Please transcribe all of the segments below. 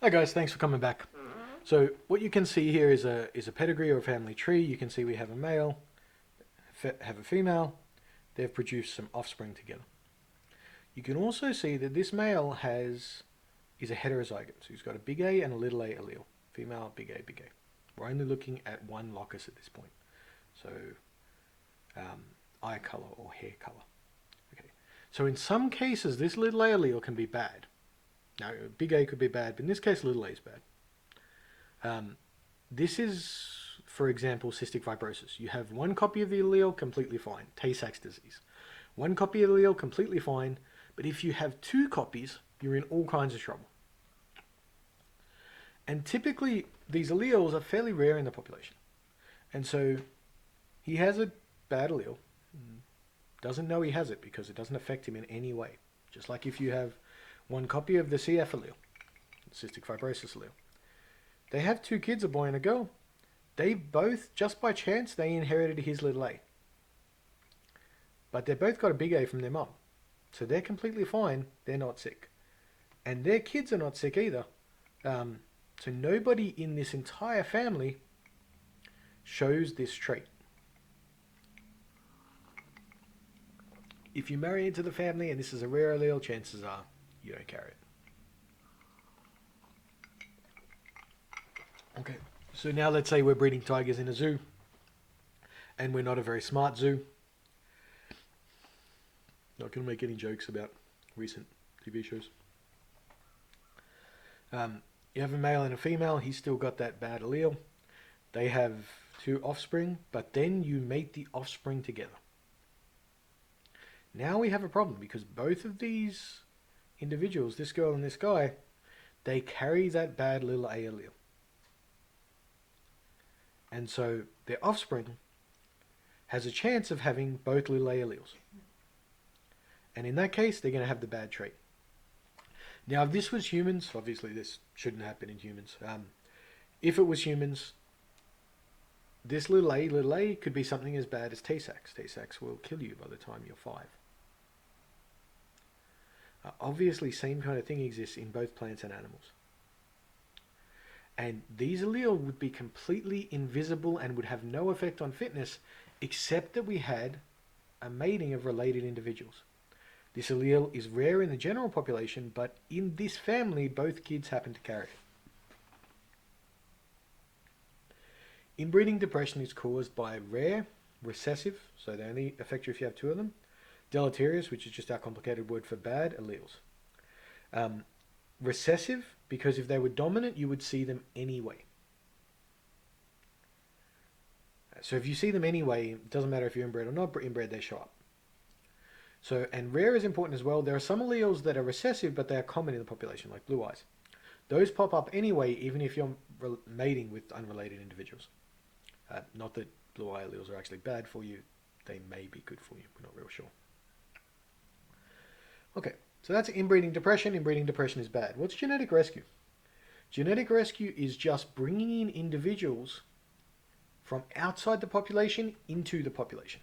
Hi guys, thanks for coming back. So what you can see here is a pedigree or a family tree. You can see we have a male, have a female. They've produced some offspring together. You can also see that this male is a heterozygote. So he's got a big A and a little a allele. Female, big A, big A. We're only looking at one locus at this point. So eye color or hair color. Okay. So in some cases, this little a allele can be bad. Now, big A could be bad, but in this case, little a is bad. This is, for example, cystic fibrosis. You have one copy of the allele completely fine, Tay-Sachs disease. One copy of the allele completely fine, but if you have two copies, you're in all kinds of trouble. And typically, these alleles are fairly rare in the population. And so, he has a bad allele, doesn't know he has it because it doesn't affect him in any way. Just like if you have one copy of the CF allele, cystic fibrosis allele. They have two kids, a boy and a girl. They both, just by chance, they inherited his little a. But they both got a big A from their mum. So they're completely fine. They're not sick. And their kids are not sick either. So nobody in this entire family shows this trait. If you marry into the family and this is a rare allele, chances are you don't carry it. Okay, so now let's say we're breeding tigers in a zoo and we're not a very smart zoo. Not going to make any jokes about recent TV shows. You have a male and a female. He's still got that bad allele. They have two offspring, but then you mate the offspring together. Now we have a problem because both of these individuals, this girl and this guy, they carry that bad little a allele. And so their offspring has a chance of having both little a alleles. And in that case, they're going to have the bad trait. Now, if this was humans, obviously this shouldn't happen in humans. If it was humans, this little a could be something as bad as Tay-Sachs. Tay-Sachs will kill you by the time you're 5. Obviously, same kind of thing exists in both plants and animals. And these alleles would be completely invisible and would have no effect on fitness, except that we had a mating of related individuals. This allele is rare in the general population, but in this family, both kids happen to carry it. Inbreeding depression is caused by rare, recessive, so they only affect you if you have two of them, deleterious, which is just our complicated word for bad, alleles. Recessive, because if they were dominant, you would see them anyway. So if you see them anyway, it doesn't matter if you're inbred or not, but inbred, they show up. So, and rare is important as well. There are some alleles that are recessive, but they are common in the population, like blue eyes. Those pop up anyway, even if you're mating with unrelated individuals. Not that blue eye alleles are actually bad for you. They may be good for you. We're not real sure. Okay, so that's inbreeding depression. Inbreeding depression is bad. What's genetic rescue? Genetic rescue is just bringing in individuals from outside the population into the population.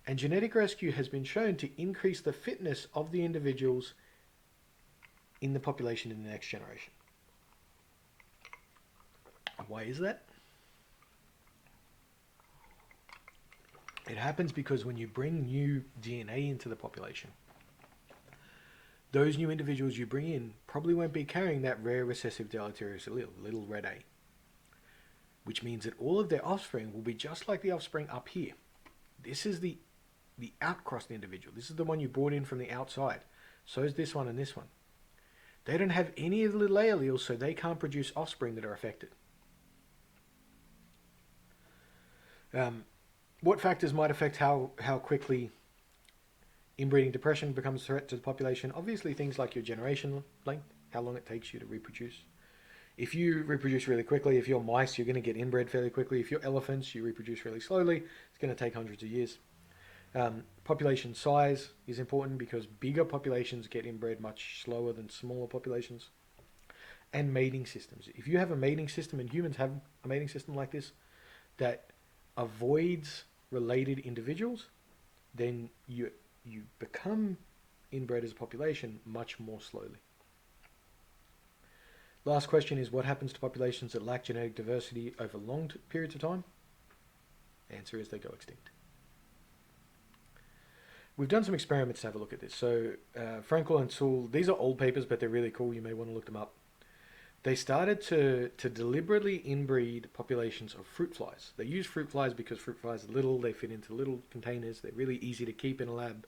And genetic rescue has been shown to increase the fitness of the individuals in the population in the next generation. Why is that? It happens because when you bring new DNA into the population, those new individuals you bring in probably won't be carrying that rare recessive deleterious allele, little red A, which means that all of their offspring will be just like the offspring up here. This is the outcrossed individual. This is the one you brought in from the outside. So is this one and this one. They don't have any of the little A alleles, so they can't produce offspring that are affected. What factors might affect how quickly inbreeding depression becomes a threat to the population? Obviously things like your generation length, how long it takes you to reproduce. If you reproduce really quickly, if you're mice, you're going to get inbred fairly quickly. If you're elephants, you reproduce really slowly. It's going to take hundreds of years. Population size is important because bigger populations get inbred much slower than smaller populations. And mating systems. If you have a mating system, and humans have a mating system like this, that avoids related individuals, then you become inbred as a population much more slowly. Last question is, what happens to populations that lack genetic diversity over long periods of time? Answer is they go extinct. We've done some experiments to have a look at this. So Frankel and Sewell, these are old papers, but they're really cool. You may want to look them up. They started to deliberately inbreed populations of fruit flies. They use fruit flies because fruit flies are little, they fit into little containers, they're really easy to keep in a lab,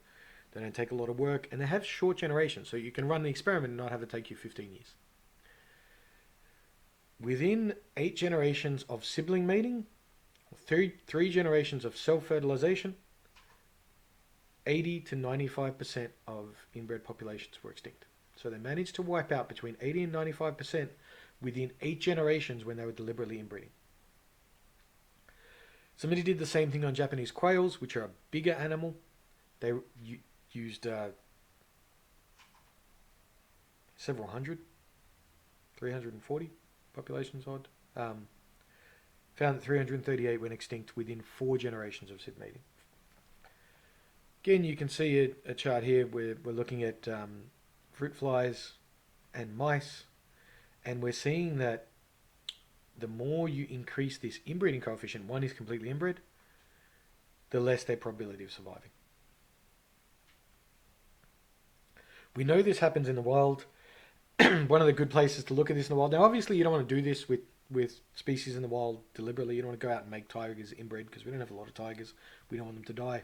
they don't take a lot of work, and they have short generations, so you can run the experiment and not have it take you 15 years. Within 8 generations of sibling mating, three generations of self-fertilization, 80 to 95% of inbred populations were extinct. So they managed to wipe out between 80 and 95% within 8 generations when they were deliberately inbreeding. Somebody did the same thing on Japanese quails, which are a bigger animal. They used several hundred, 340 populations odd. Found that 338 went extinct within 4 generations of sib mating. Again, you can see a chart here where we're looking at fruit flies and mice, and we're seeing that the more you increase this inbreeding coefficient, one is completely inbred, the less their probability of surviving. We know this happens in the wild. One of the good places to look at this in the wild. Now, obviously, you don't want to do this with species in the wild deliberately. You don't want to go out and make tigers inbred because we don't have a lot of tigers. We don't want them to die.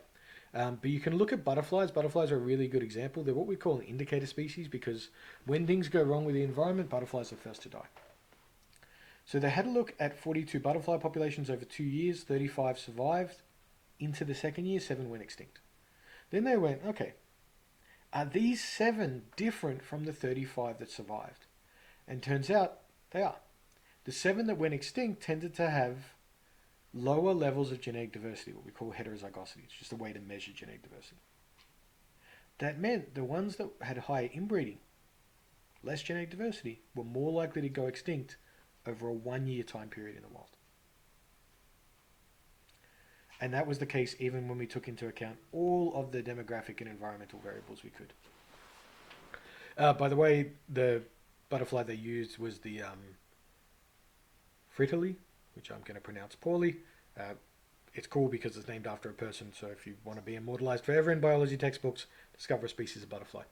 But you can look at butterflies. Butterflies are a really good example. They're what we call an indicator species because when things go wrong with the environment, butterflies are first to die. So they had a look at 42 butterfly populations over 2 years. 35 survived. Into the second year, 7 went extinct. Then they went, okay, are these 7 different from the 35 that survived? And turns out they are. The 7 that went extinct tended to have lower levels of genetic diversity, what we call heterozygosity. It's just a way to measure genetic diversity. That meant the ones that had higher inbreeding, less genetic diversity, were more likely to go extinct over a 1-year time period in the wild. And that was the case even when we took into account all of the demographic and environmental variables we could. By the way, the butterfly they used was the Fritterly, which I'm going to pronounce poorly. It's cool because it's named after a person, so if you want to be immortalized forever in biology textbooks, discover a species of butterfly.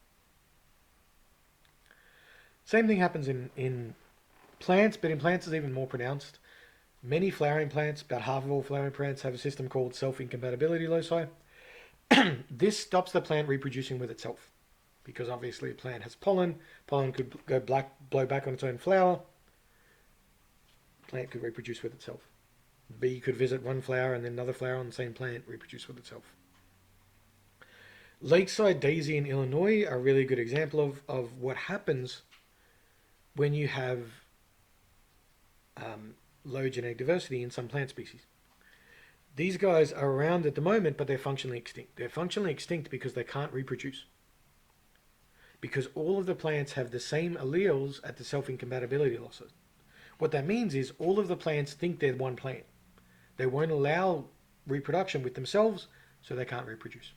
Same thing happens in plants, but in plants it's even more pronounced. Many flowering plants, about half of all flowering plants, have a system called self-incompatibility loci. This stops the plant reproducing with itself, because obviously a plant has pollen. Pollen could blow back on its own flower. Plant could reproduce with itself. Bee could visit one flower and then another flower on the same plant, reproduce with itself. Lakeside daisy in Illinois are a really good example of what happens when you have low genetic diversity in some plant species. These guys are around at the moment, but they're functionally extinct. They're functionally extinct because they can't reproduce. Because all of the plants have the same alleles at the self-incompatibility losses. What that means is all of the plants think they're one plant. They won't allow reproduction with themselves, so they can't reproduce.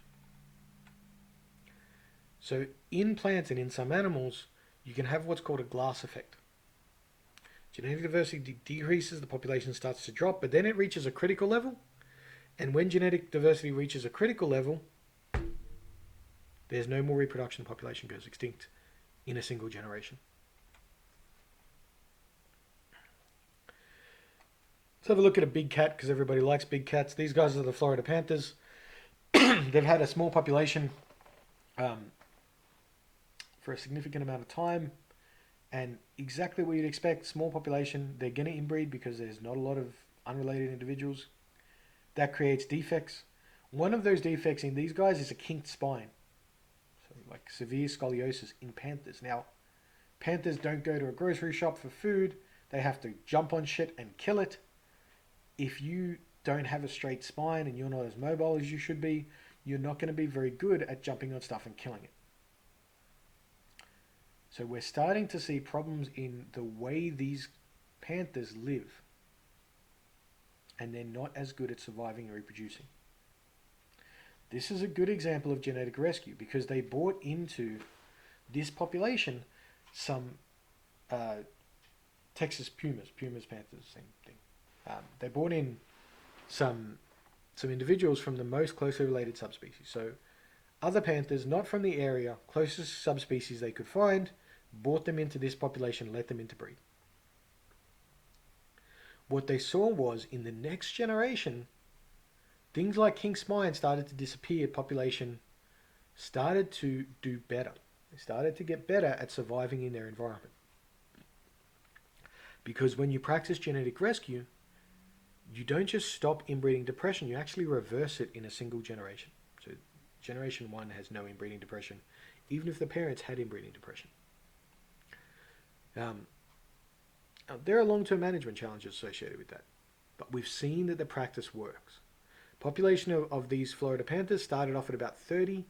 So in plants and in some animals, you can have what's called a glass effect. Genetic diversity decreases, the population starts to drop, but then it reaches a critical level. And when genetic diversity reaches a critical level, there's no more reproduction, the population goes extinct in a single generation. Let's have a look at a big cat, because everybody likes big cats. These guys are the Florida panthers. They've had a small population for a significant amount of time. And exactly what you'd expect, small population, they're going to inbreed because there's not a lot of unrelated individuals. That creates defects. One of those defects in these guys is a kinked spine. So like severe scoliosis in panthers. Now, panthers don't go to a grocery shop for food. They have to jump on shit and kill it. If you don't have a straight spine and you're not as mobile as you should be, you're not going to be very good at jumping on stuff and killing it. So we're starting to see problems in the way these panthers live. And they're not as good at surviving and reproducing. This is a good example of genetic rescue because they brought into this population some Texas pumas, panthers, same thing. They brought in some individuals from the most closely related subspecies. So other panthers, not from the area, closest subspecies they could find, brought them into this population, let them interbreed. What they saw was in the next generation, things like king spine started to disappear. Population started to do better. They started to get better at surviving in their environment. Because when you practice genetic rescue, you don't just stop inbreeding depression, you actually reverse it in a single generation. So generation 1 has no inbreeding depression, even if the parents had inbreeding depression. There are long-term management challenges associated with that, but we've seen that the practice works. Population of these Florida panthers started off at about 30,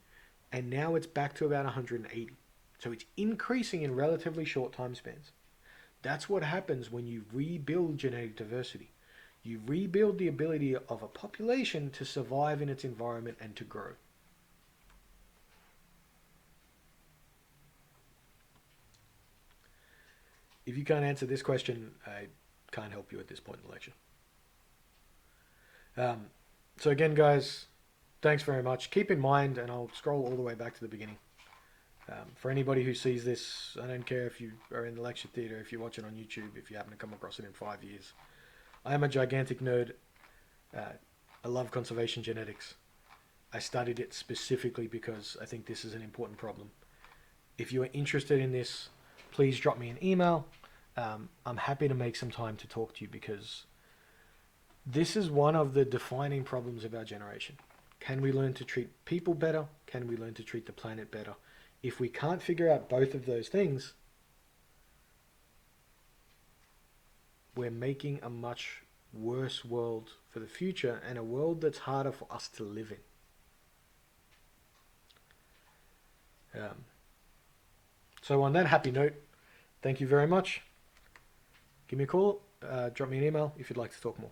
and now it's back to about 180. So it's increasing in relatively short time spans. That's what happens when you rebuild genetic diversity. You rebuild the ability of a population to survive in its environment and to grow. If you can't answer this question, I can't help you at this point in the lecture. So again, guys, thanks very much. Keep in mind, and I'll scroll all the way back to the beginning. For anybody who sees this, I don't care if you are in the lecture theatre, if you watch it on YouTube, if you happen to come across it in 5 years. I am a gigantic nerd. I love conservation genetics. I studied it specifically because I think this is an important problem. If you are interested in this, please drop me an email. I'm happy to make some time to talk to you because this is one of the defining problems of our generation. Can we learn to treat people better? Can we learn to treat the planet better? If we can't figure out both of those things, we're making a much worse world for the future and a world that's harder for us to live in. So on that happy note, thank you very much. Give me a call, drop me an email if you'd like to talk more.